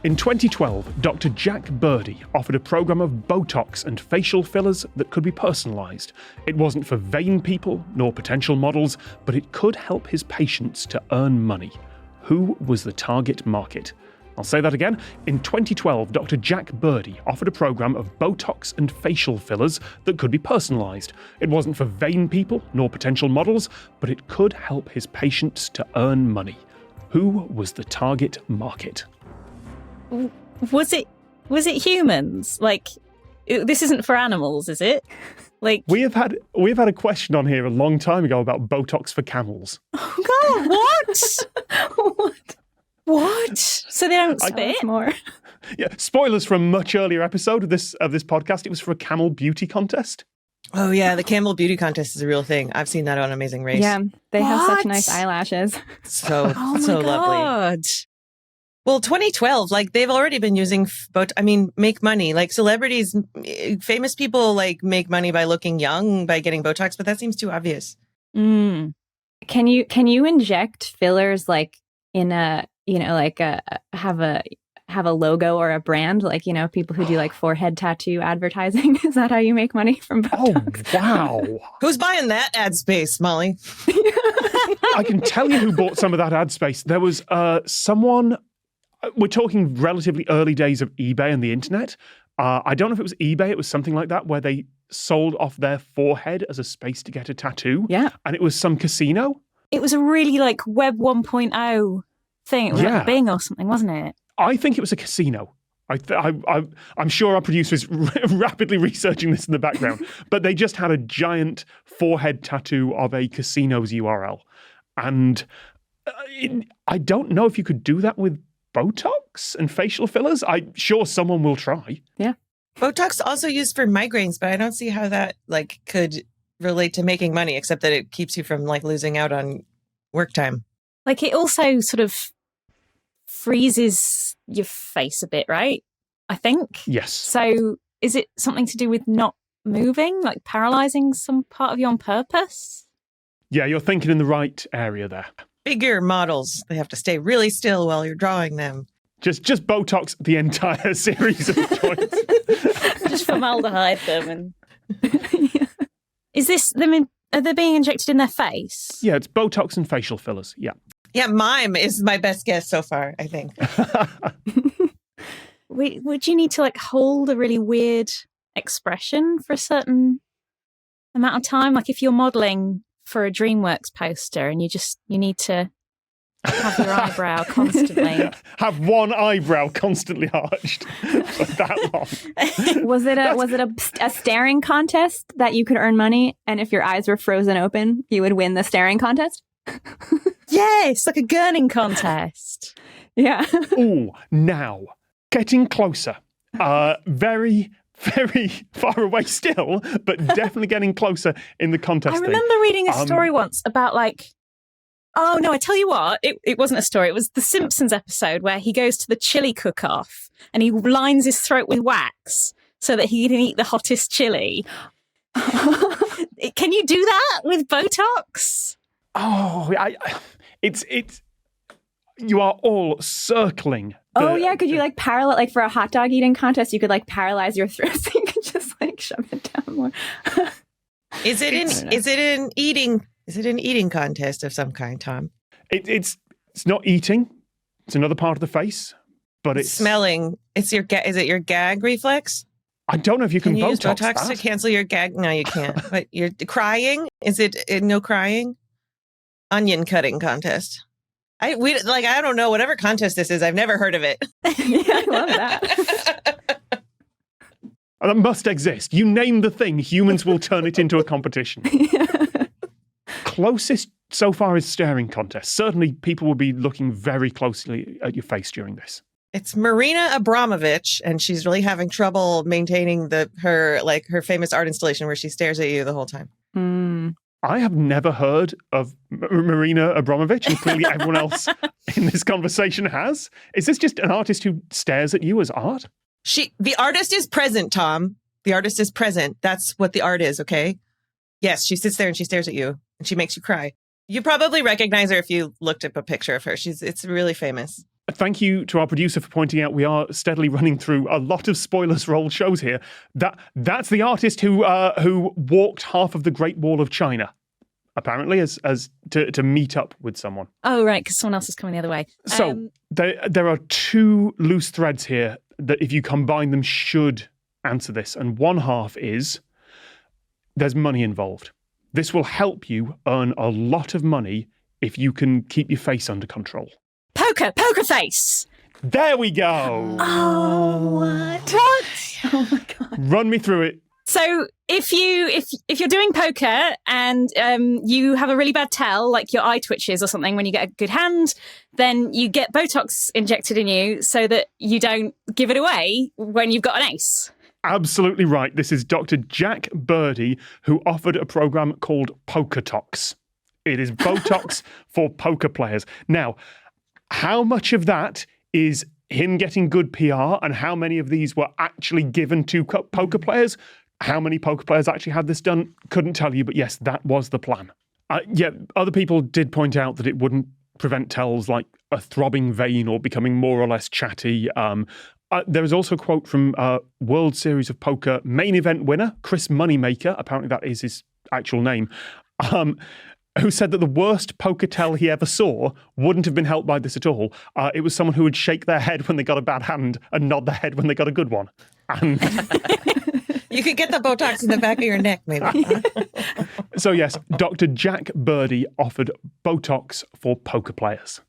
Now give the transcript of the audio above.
In 2012, Dr. Jack Birdie offered a program of Botox and facial fillers that could be personalised. It wasn't for vain people nor potential models, but it could help his patients to earn money. Who was the target market? I'll say that again. In 2012, Dr. Jack Birdie offered a program of Botox and facial fillers that could be personalised. It wasn't for vain people nor potential models, but it could help his patients to earn money. Who was the target market? Was it humans? Like, this isn't for animals, is it? Like, we've had a question on here a long time ago about Botox for camels. Oh God, what? What? So they don't spit more? Yeah, spoilers from a much earlier episode of this podcast. It was for a camel beauty contest. Oh yeah, the camel beauty contest is a real thing. I've seen that on Amazing Race. Yeah, they have such nice eyelashes. So God. Lovely. Well, 2012, like they've already been using make money. Like celebrities, famous people like make money by looking young, by getting Botox, but that seems too obvious. Can you inject fillers like in a, have a logo or a brand, like, people who do like forehead tattoo advertising? Is that how you make money from Botox? Oh, wow. Who's buying that ad space, Molly? I can tell you who bought some of that ad space. There was someone, we're talking relatively early days of eBay and the internet. I don't know if it was eBay, it was something like that, where they sold off their forehead as a space to get a tattoo. Yeah. And it was some casino. It was a really like Web 1.0 thing. It was like Bing or something, wasn't it? I think it was a casino. I'm sure our producer is rapidly researching this in the background, but they just had a giant forehead tattoo of a casino's URL. And I don't know if you could do that with Botox and facial fillers. I'm sure someone will try. Yeah. Botox also used for migraines, but I don't see how that like could relate to making money, except that it keeps you from like losing out on work time. Like it also sort of freezes your face a bit, right? I think. Yes. So is it something to do with not moving, like paralyzing some part of you on purpose? Yeah, you're thinking in the right area there. Figure models, they have to stay really still while you're drawing them. Just Botox the entire series of joints. Just formaldehyde them. And is this them? Are they being injected in their face? Yeah, it's Botox and facial fillers. Yeah. Yeah, mime is my best guess so far, I think. Would you need to like hold a really weird expression for a certain amount of time? Like if you're modeling for a DreamWorks poster and you need to have your eyebrow constantly. Have one eyebrow constantly arched for that long. Was it a staring contest that you could earn money, and if your eyes were frozen open, you would win the staring contest? Yes, like a gurning contest. Yeah. Oh, now getting closer. Very, very far away still, but definitely getting closer in the contest. I remember reading a story once about like, oh no, I tell you what, it wasn't a story. It was the Simpsons episode where he goes to the chili cook-off and he lines his throat with wax so that he can eat the hottest chili. Can you do that with Botox? Oh, it's you are all circling. Oh yeah, could you like paralyze, like for a hot dog eating contest, you could like paralyze your throat so you could just like shove it down more. Is it an eating contest of some kind, Tom? It's not eating. It's another part of the face, but it's smelling. Is it your gag reflex? I don't know if you can use Botox Botox to cancel your gag. No, you can't. But you're crying. Is it no crying? Onion cutting contest. I don't know, whatever contest this is, I've never heard of it. Yeah, I love that. That must exist. You name the thing, humans will turn it into a competition. Closest so far is staring contest. Certainly people will be looking very closely at your face during this. It's Marina Abramovich, and she's really having trouble maintaining her famous art installation where she stares at you the whole time. I have never heard of Marina Abramovich, and clearly everyone else in this conversation has. Is this just an artist who stares at you as art? The artist is present, Tom. The artist is present. That's what the art is, okay? Yes, she sits there and she stares at you, and she makes you cry. You probably recognize her if you looked up a picture of her. It's really famous. Thank you to our producer for pointing out we are steadily running through a lot of spoilers for old shows here. That's the artist who walked half of the Great Wall of China, apparently, as to meet up with someone. Oh, right, because someone else is coming the other way. So there are two loose threads here that, if you combine them, should answer this. And one half is there's money involved. This will help you earn a lot of money if you can keep your face under control. Poker face. There we go. Oh, what? Oh my God. Run me through it. So if you're doing poker and you have a really bad tell, like your eye twitches or something when you get a good hand, then you get Botox injected in you so that you don't give it away when you've got an ace. Absolutely right. This is Dr. Jack Birdie, who offered a program called Pokertox. It is Botox for poker players. Now, how much of that is him getting good PR and how many of these were actually given to poker players? How many poker players actually had this done? Couldn't tell you, but yes, that was the plan. Other people did point out that it wouldn't prevent tells like a throbbing vein or becoming more or less chatty. There is also a quote from World Series of Poker main event winner, Chris Moneymaker, apparently that is his actual name, who said that the worst poker tell he ever saw wouldn't have been helped by this at all. It was someone who would shake their head when they got a bad hand and nod their head when they got a good one. And you could get the Botox in the back of your neck, maybe. So yes, Dr. Jack Birdie offered Botox for poker players.